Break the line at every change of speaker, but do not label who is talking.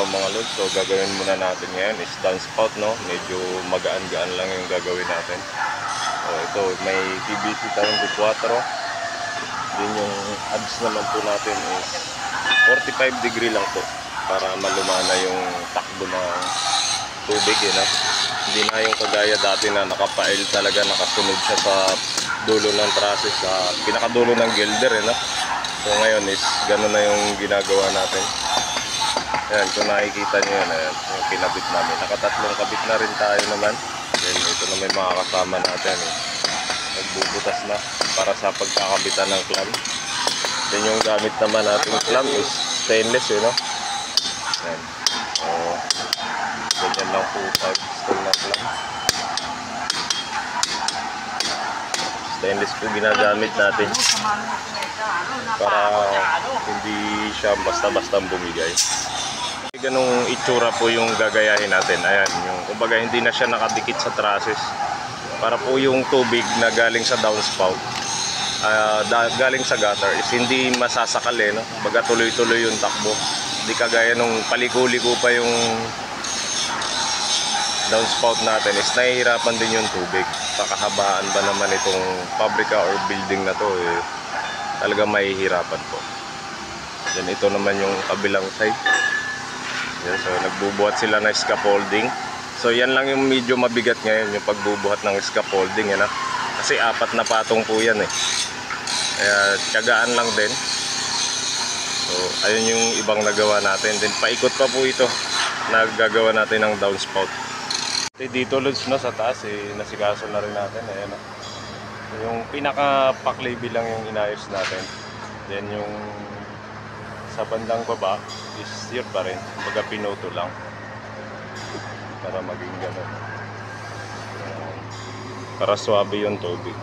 mga lods. So gagawin muna natin ngayon is downspout, no? Medyo magaan-gaan lang yung gagawin natin. So ito, may PVC tayong 4. Din yung adds naman po natin is 45 degree lang po para malumana yung takbo ng tubig, no? Hindi na yung kagaya dati na nakapail talaga, nakasunod siya sa dulo ng trusses, sa pinakadulo ng gilder, no? So ngayon is gano'n na yung ginagawa natin. Ayan, kung nakikita nyo yan, ayan, yung kinabit namin. Nakatatlong kabit na rin tayo naman. Then ito na may mga kasama natin, nagbubutas na para sa pagkakabitan ng clamp. Then yung gamit naman natin clamp is stainless, no? Ayan. So ganyan lang po pag-install na clamp. Stainless po ginagamit natin para hindi siya basta-basta bumigay. Ganong itsura po yung gagayahin natin. Ayan, yung kumbaga hindi na siya nakadikit sa trusses. Para po yung tubig na galing sa downspout, galing sa gutter is hindi masasakal, no? Baga tuloy-tuloy yung takbo. Hindi kagaya nung paliko-liko pa yung downspout natin is nahihirapan din yung tubig. Sa kahabaan ba naman itong pabrika or building na to, talaga mahihirapan po. Then ito naman yung kabilang side. Yan, so nagbubuhat sila ng scaffolding. So yan lang yung medyo mabigat ngayon, yung pagbubuhat ng scaffolding, yan, kasi 4 na patong po yan, kaya tiyagaan lang din. So ayun yung ibang nagawa natin. Then paikot pa po ito, naggagawa natin ng downspout. Dito lods, no, sa taas nasikaso na rin natin. Ayan, yung pinaka pack-label lang yung inayos natin. Then yung sa bandang baba is yun pa rin, pagka pinoto lang para maging gano'n, para swabe yung tubig.